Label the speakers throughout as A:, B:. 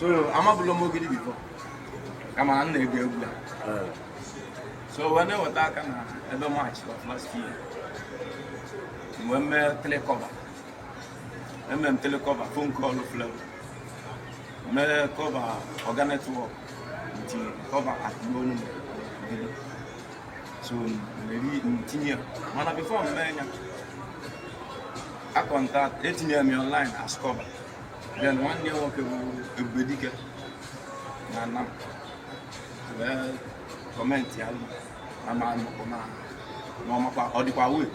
A: So I'm a below Ogidi before. I'm an egg. So when I was talking every March of last year, when I telecover, I telecover phone call of love. I cover organic work, cover at home. So maybe in 10 years, when before I contact 18 years me online as cover. Then one day work a bedica. Well, comment ya. I'm normal or the power.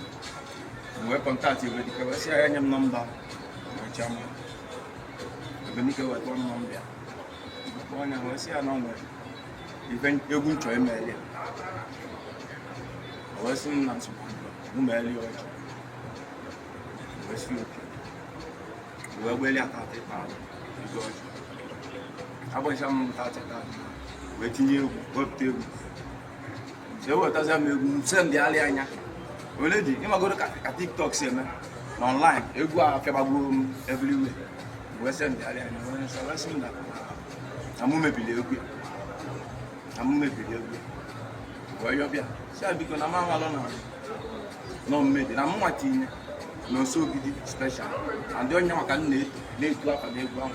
A: We contact you with the say number. My channel. The Benica was one number. One I was here number. Even you're going to email. I was in Nonso. Email you. Was you okay? Well, I can't take part. I was some waiting you up to. So what does that mean? Send the alien. Already, you go to TikTok, online. You go everywhere. Western the alien. I'm maybe I'm maybe where you're here. So because I'm alone. No, maybe I'm watching. Nonso Ogidi special. And the only one can lay to up and they go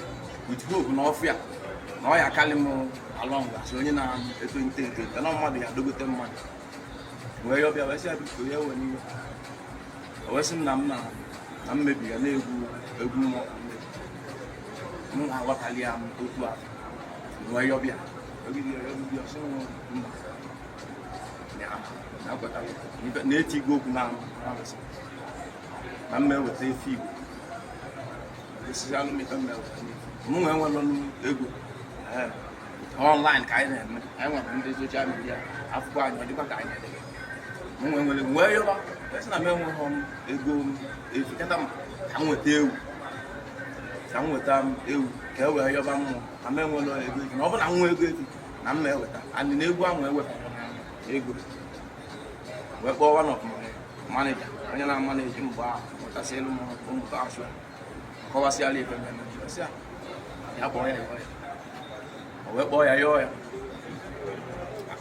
A: with hope no fear. No, I call him along. So you know, it's going to take it. And no money, I do with them money. Where you'll be, I said, when you wasn't I'm maybe a little more. What I am to have. Where you'll be, you'll be so. Yeah, now got a native go now. I'm with a few. This is how we make a milk. Online kind of I want to do social media. I've got a different kind of where you are. That's not my home. If you can't come with you, come with them, you care where you're from. I'm a woman, I'm with you. I'm there with them. And the new one with you. We're one of my manager. I'm managing bar. I say, no, cash. Cover I live in yeah, boy. Boy, I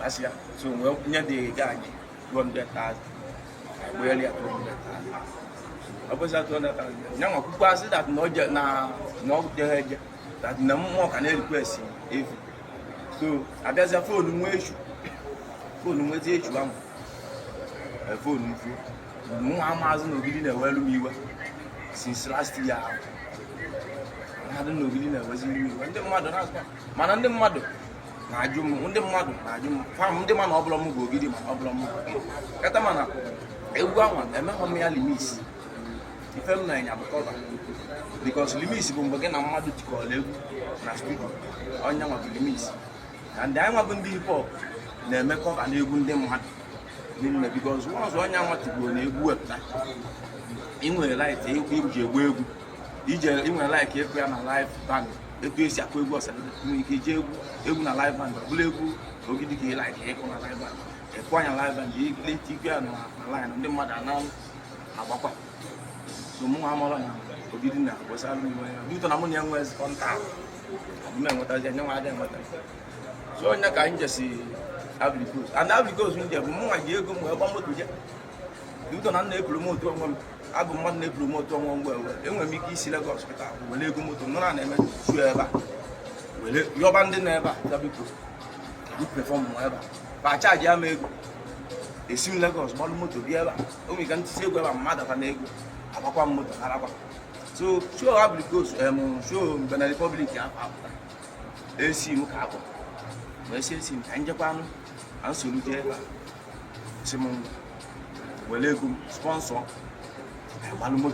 A: Asia. So, well, near the guy, 100,000. I really at 100,000. I was at 100,000. Now, who was it that no jet now, no jet that no more can request if so. I guess a phone with you. A phone with you. No Amazon Ogidi na well me since last year. I hadn't no Ogidi na was me. When the mother has man and the mother. Na jum, when the mother, na jum, farm the man oblong Ogidi, man oblong. Catamana, a woman, a man of me limis. If I'm not because limis will begin a mother to call you, na speak on young of limis. And I'm going to be poor. They make up and you wouldn't them. Because once one young want to go near work, in my life, they give you a web. In my life, if we are alive, if you see a quick was a live man, blue, Ogidi like a live man, a point alive and you let you on a line on the mother now. So, Muhammad Ogidi was having you to Ammonia was on top. I remember what I know. I didn't want so, in the kind of see. And now because when the more I go, you don't have to promote one. I don't want to promote one well. And when we see the hospital, when you go to none and well, you abandon never, because you perform whatever. But I charge you a similar goes, one motor, the other. We can say where my mother can ego. I have one motor. So, sure, I because sure, when the public after they see you happen. We say, in Japan. And so, Simon, well, sponsor, one more.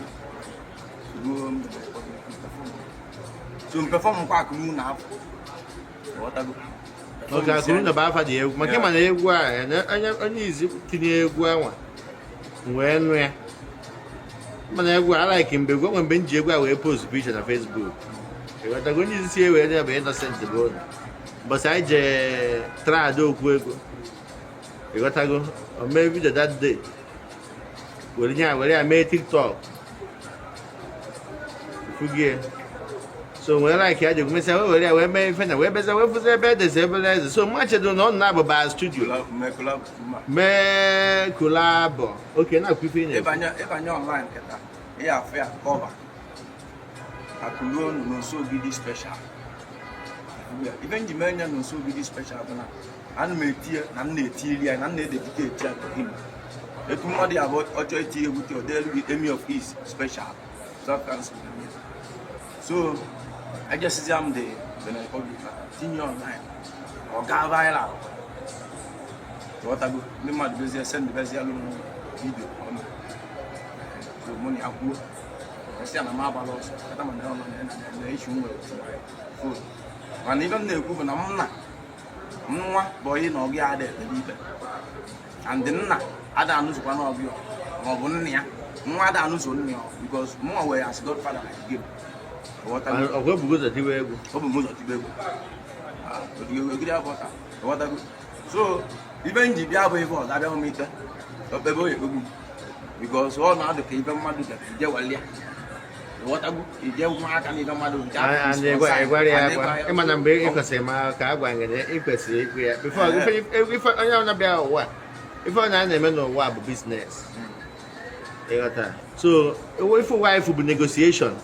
A: So, perform quite moon now. What I go.
B: Okay, I couldn't about the egg. My camera, and I'm easy to the egg. When I like him, but when Benji will post a picture on Facebook. What I'm going to see where they're innocent to go. But I try to do. You got to go, or maybe that day. Well, I made TikTok. Forget. So when like I do, say we may find a web as a way for the bed as Obeleze. So much I don't know now about studio. Me collab. Okay, now we finish.
A: If I know online, yeah, fair cover. I could run Nonso Ogidi special. Even the man Nonso Ogidi special, and me tear, and the tea, and the dedicate to him. It will be about authority with your daily Emmy of East special. So I just jam the public thing online or go viral. What I go, me mad busy send the best video on so money I go. I see I'm about loss. I'm down on the issue with food. And even the group, I'm not boy no get there and then I don't know one of you or one near. I don't know because more way as Godfather like give. What I go to the way, what I go. So, even the Bible for that don't meet because all now the people mad that they were what I go, if you want and even mad and they go, I'm an ambassador, before if I don't know about what if I don't know what business. So, if a wife will be negotiation.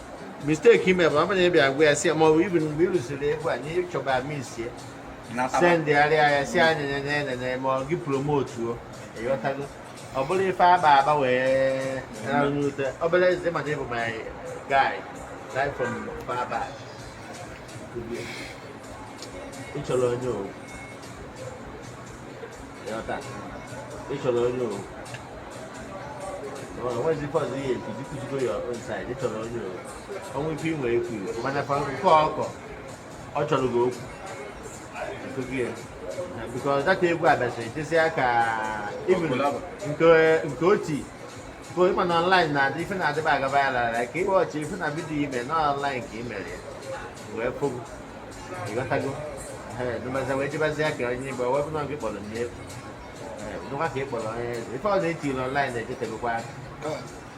A: Mistake him, I'm going to say, more even seriously, when you about me, send the area, and more give promote you. I believe I way, and I'll use the Obeleze, my name of my guy, right from far back. It's all on you. It's all on you. What is it for the year? You go your own side. It's all on you. Only people wait for you. When I found the call, I'll try to go. Because that is what I say. This is even in Koti. Go even online now. Different at the back of Ireland. Like you watch, even a video email, not online email. Where for you got to go. No matter what you say, I can't. But what not people in here? No one people. If I need you online, they just go back.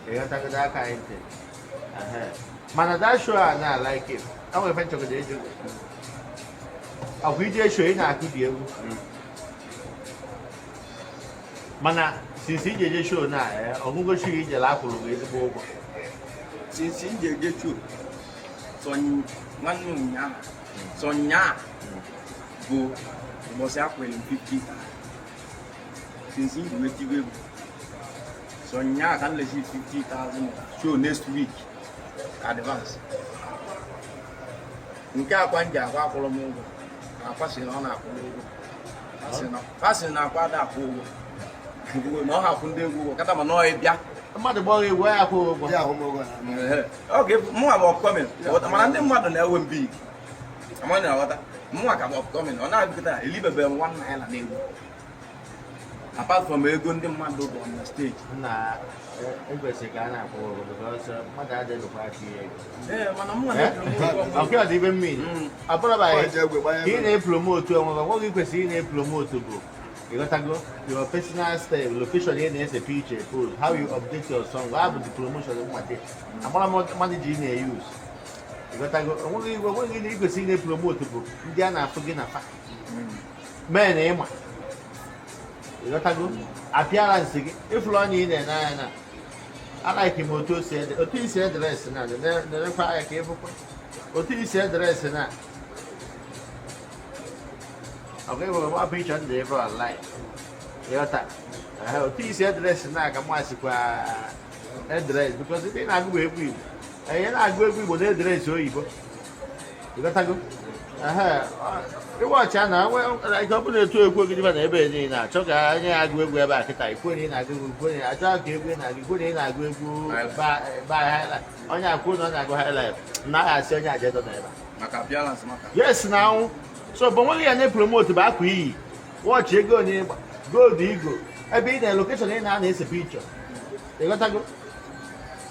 A: You got to go that kind of thing. Man, that's sure I not like it. I will find you. A video showing I could be able. Mana, since he did show now, or who go see the lap of the book. Since he did show, so you one so ya go was up in 50. Since he waited, so ya can receive 50,000 show next week. Advance. You can't find your work for a moment. I'm passing on a passing up that pool. You will not have to do what I'm annoyed. Mother boy, where I go. Okay, more about coming. What I'm under mother never be. I'm wondering what more about coming. On I live about 1 mile a day. Apart from a good man on the stage. Nah. Because my dad didn't I can't even mean. I probably he promote to what you can see in promotable. You got to go your personal style, location in a picture, how you update your song, what the promotion of my day. I'm not managing a use. You got to go only when you can see a promotable. Indiana forget a fact. Man, you got to go appearance if Lonnie and I like him to say the said the rest and the fire came for what he said the rest and that. Okay, well, what picture they for a light? I have tea said the rest and I can watch the address because it ain't a good way. I ain't a good way with the address or evil. You got to go. You watch now, well, like open the 2 o'clock in every now. Talk, I go back at I put in, I go put in, I talk in, I put in, I go buy highlight. On your put on, I go highlight. Now I say, I get on there. Yes, now. So, but when you promote back, we watch you go near go the ego. I be the location in and it's a picture. You got to go.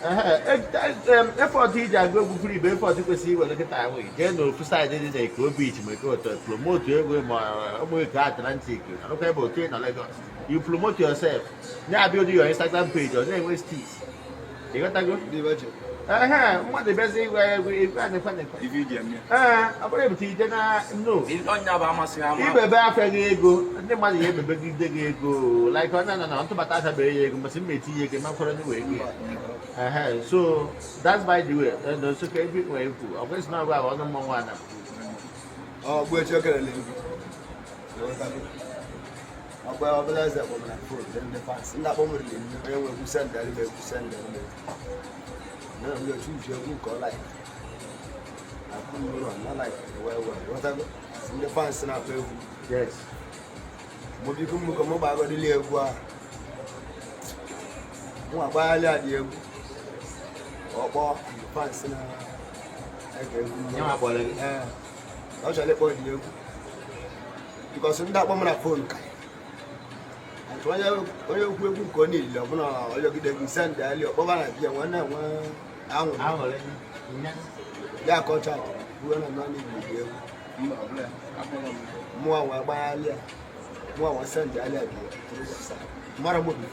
A: Effort I go free before you see what look at that way. General presided in a cool beach, my go to promote your Atlantic. Okay, about Lagos. You promote yourself. Now build your Instagram page or name with teeth. You got to go.
B: Mmadụ bịazi ịgwa a na-ekwe
A: ife iji eme
B: ọ bụrụ ebute ije na no
A: ọnya bụ amasị ha ma
B: ibebe afịa gị ego ndị mmadụ ya ebebegide gị ego like onye na ntụbata asabeghị ya ego mbọsị m eti ya ego makwara ndị wee gị so that's by the way so ka ebe nwere ikwu ọ bụghị na ọgụ ọnụ mmọnwụ ana
C: ọgbụ echi okere na egwu ọgbụ Obeleze kpọrọ na fon ndị fans ndị akpọmụrụ na enwe egwu sendel ma egwu sendel na ndị otu uche egwu nke ọla ndị fans na-akpọ egwu mụbiko mmụkọ mụ gbagodili egwu a mụ agbaghalị adị egwu ọkpọ fans na-ege egwu ọ chọrọ ịkpọ dị egwu bikọs ndị akpọ m na fon ka onye okwu egwu nke ọ niile ọbụla ọyọgide gị sendị alị ọkpọba na bịa nwe na-enwe anwụrụ ya kọcha uwe na nọ n'igbo dị egwu mụọ nwe agbaghalị a mụọ nwe sendị alị a dị mara m obi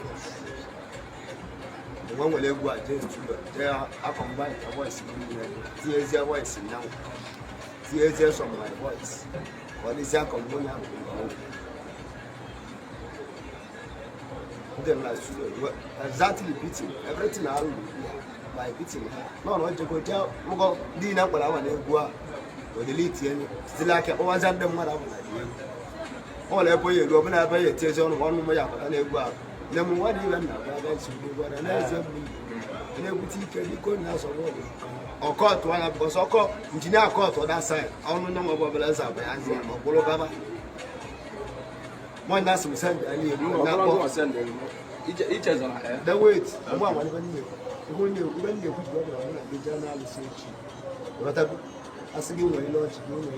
C: nwe nwere egwu a jee studio jee akọmba voice tinye ezie voice nyanwụ tinye ezie some my voice ka ọ dịzie akọmba onye ahụ them like exactly beating everything I do by beating no je go tell mo di na pala wa na egwu a o delete yen still like o wanza ndem mara bu na di o le boye ru obi na ba ye tie so no wonu mo ya pala na egwu a le mo wa di na ba ba su do na na ze mu na egwu ti ke di ko na so wo o court wa na because o court engineer court on that side onu no mo Obeleze ba ya zi mo bolo baba one that's some send ali
A: no send each is on
C: the wait mo àwọn ni bani ko ni o bani ku do na na be journal research wata asigi wo ilo chi do no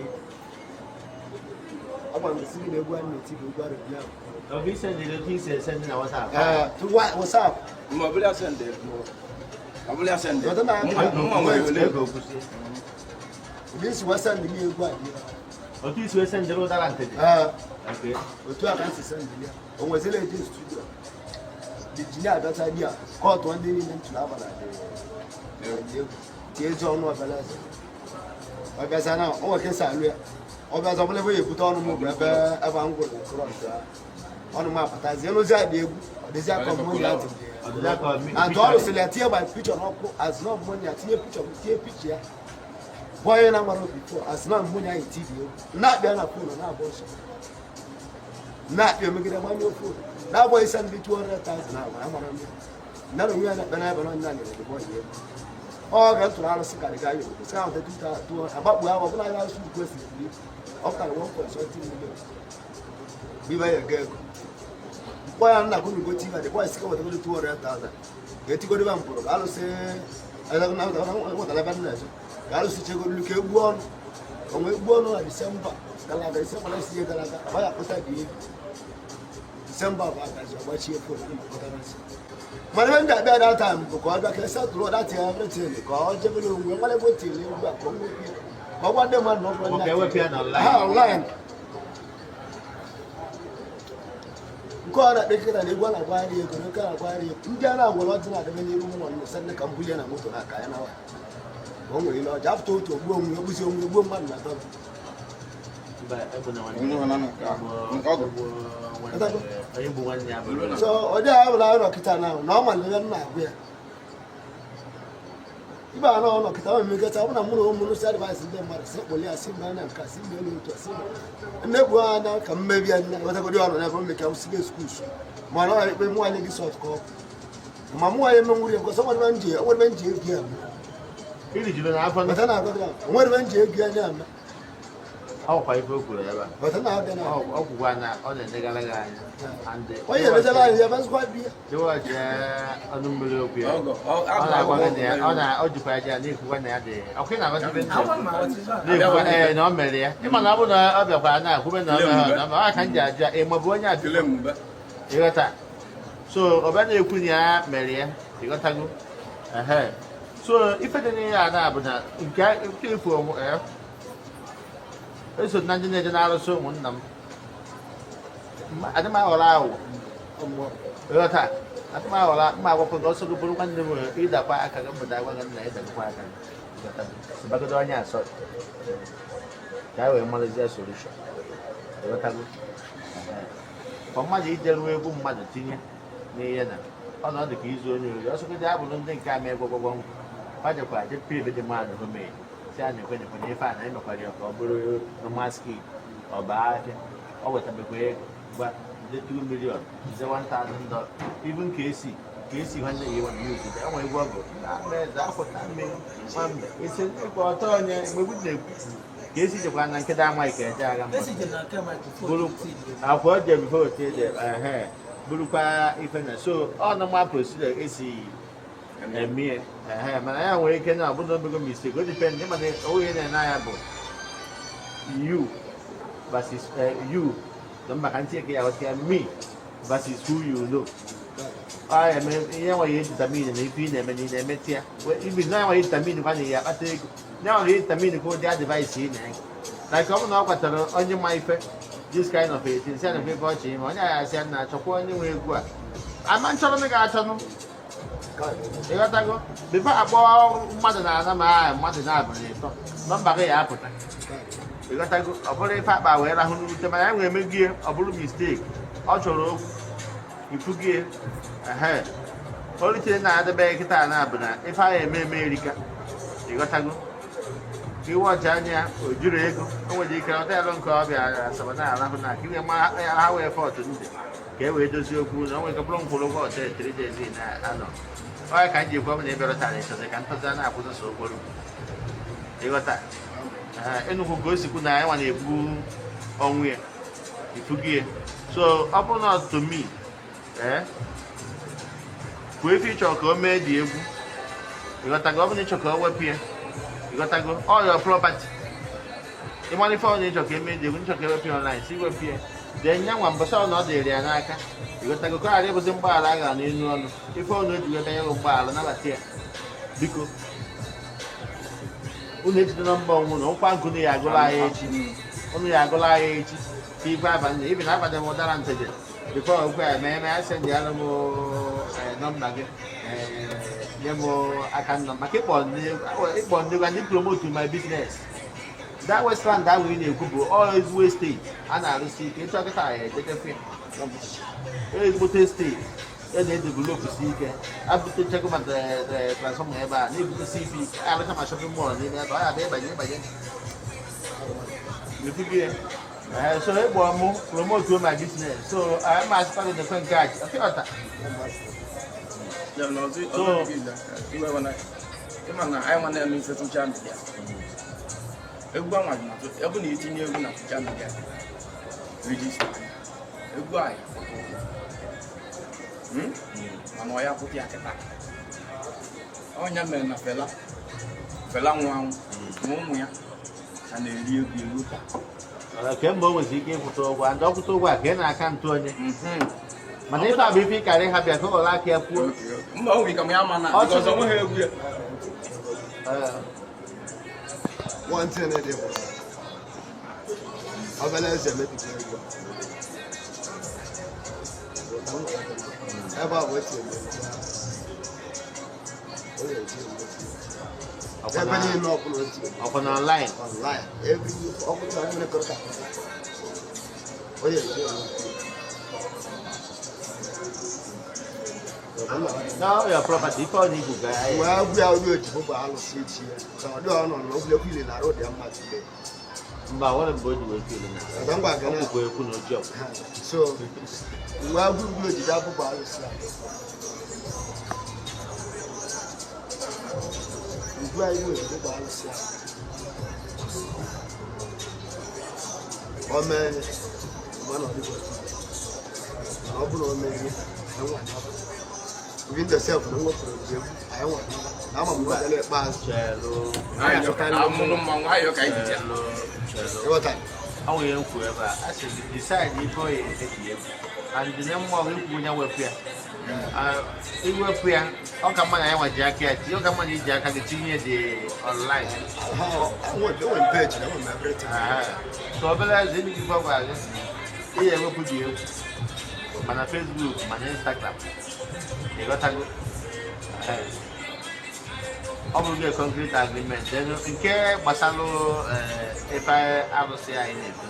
C: aba mi sigi le gwa ni ti go gwa re bia
B: o bi send send na WhatsApp
C: to WhatsApp
A: mo Obeleze send Obeleze send
C: wata na
A: mo le
B: go kusi
C: this WhatsApp ni egwu a
B: o ti so send lo dara ntede okay
C: otu aka si send ya o nwezile eje studio the engineer abata dia court one day ni ntula abala de ti eje onu Obeleze Obeleze na o weke salu ya Obeleze obele boye buta onu mu ebe aba ngwo na cross ya onu ma pata zi eno zi ade egwu odezi aka money ati and all select here by picture no as no money ati picture ya boy na maro before as no money ai TV na bia na phone na aboso na bia megide ma mi phone na boy send me 200,000 na mara mi na no ya na bana ba no nya le de boy ye o ga tu ara sika de ga yo se ka de tu ababu awo buna ya su kwesi ni o ka 1.something million bi ba ye ga boy na ko mi go TV de boy sika wa de 200,000 ge ti go de ba mporo ga lo se ala na mo ta la ba na so galo si chego luke buon o me buon na December kala ga December na si kala ga ba ya kota di December ba ga so ba chi ko na kota na si man when that be that time ko ga ke sa through that everything ko je bi lo ngwe wale bo ti le gba ko mo bi ba wa de man no ko
B: okay we piano
C: online ko na de kira le gwa na gwa ri ko ka na gwa ri ndi ana gwolo ti na de ni ru mo no san ka mbuli na moto na ka ya na wa onwe ile ọjà after otu ogbu onwe egbusi onwe egbuo mmadụ na dọba so ọ dị ahụ na ọnọ kịta na na ọ malire nna agwụ ya ibe a na ọnọ kịta ọ mmekọta ọ bụ na mụ na ụmụ nụsị adịvaịsị ndị mmadụ si kpọli ya si mba na nka si mba elu otu si mmegbu anya ka mmebi ya nne wetakọdị ọnọ n'ebe mmeka m sige skuul ma na ọ ikpe mụ anyị gị sọt ka ọ ma mụ anyị menwuri ya because ọ nwere nji ego ya
B: ili jilo na afa
C: batana agada onwere benje egi anya ama
B: aw kwa ife okuru eba
C: batana agada
B: okugwa na ọ na-edegalaga anya and
C: oye bezala ya bazwa bia
B: jewa je anu mmiri okwu ya ọ na-agwa na ọ na ọ jikwa aja na ekwu na ya dị ọkụ na agwa ibe na na ọ mere ya ịma na ọ bụ na ọ bịakwa na akwụbe na ọ na ọ ka nje aja ịmọbụ onye adịle mba ịghọta so ọbịa na-ekwu na ya mere ya ịghọtago so ife dị n'ihe a na-abụ na nke efu ọmụ eso na ndị na-eje na-arụsị ụmụnna m adị m aghọrọ ahụ ịghọta Atma wako also go put one either by a cagam, but I want to let them quiet. But the one I saw. That way, money is a solution. For my little way, boom, mother, Tina, Niana. Oh, not the keys on you. Also, the apple don't think I may go one. Why the quiet, just pay the demand of me. Sandy, when you find anybody or no mask or bad or whatever way, but the 2 million is the $1,000. Even Casey, when they want to use it, that way, that's what I mean. It's a important, we would Casey, the one I can make a diagram. I've heard them before, Burupa, even so, all the map procedure is and me, man, I awaken, I wouldn't make a mistake. Good depend, and I have you versus you. The man take out me versus who you know. I am a mean, and if you never need a metia, even now I hit a mean one year. I think now I hit a mean go their device in. Like I'm not on your my this kind of it, instead of watching, I said, not to go anywhere. I'm not telling me. You got to go before I bought mother number apple. You got to go a very fat by where I will make gear a blue mistake. Also, you forgive ahead. Only thing I had the bag if I am America. You got to go. You want Jania or Jurego, or you can tell Uncle Savannah, give him our effort to do it. Can we do so good? No, we can blow full of water 3 days in. I know. Why can't you come in every time so they can put down up with the so good? You got that. And who goes to good night when you boom on where you forget. So, up on us to me, we feature come made you. You got a government chocolate up here. You got to go all your property. The money for nature came in, you wouldn't check up online, see what here. Then young one, but so not the Rianaka. You got to go cry, it was in Balaga, and you know, if only you get a young ball, another tear. Because who needs the number one? No one could the Agola only Agola age, T5, and even after the modern today. Before I send the animal number. I can keep on the promote to my business. That was fun that we need to always wasted. And I will see it's a tired, take a fit. It's what they stay. And then develop a seeker. I have to check about the transformer ever. Need to see if I have a shopping mall. I have by you forget. So I want to promote to my business. So I must follow the phone card. I feel that.
A: So, I want to meet some champion. Everyone, every eating you want to champion. Register. Everybody. And I put your attack. On your men, a fella, one, and a real good. I came over to give for one doctor to work, and I can't do it. Mà nếu ta bị phi cái này hạt có là kia phu. Mau vì cầm nhau mà nè. Có sống hơi vui.
C: One thing I did. Obeleze me to go. About what you
B: open online.
C: Online. Every open online go to. Oh yeah.
B: No, your property for you guys.
C: Well, we are going to go out of city. So I don't know, we are feeling a road there much today.
B: But what about you feeling?
C: I don't want to
B: go no job.
C: So, we are going to double balance. We are going to go balance. One man, one of the open man. Within the self, no one I want. I'm a mother pass. What time?
B: How we young forever. I said, decide before you take and the number of people when you were here. It was here. How come I want jacket? You come on, jacket, the senior day online.
C: I want to go in bed. I want my bread.
B: So, Obeleze, let me give up. Here, I will put you on Facebook, on Instagram. ịghọtago ọ bụrụ a concrete agreement nke gbasara ife arụsị anyị na-ebu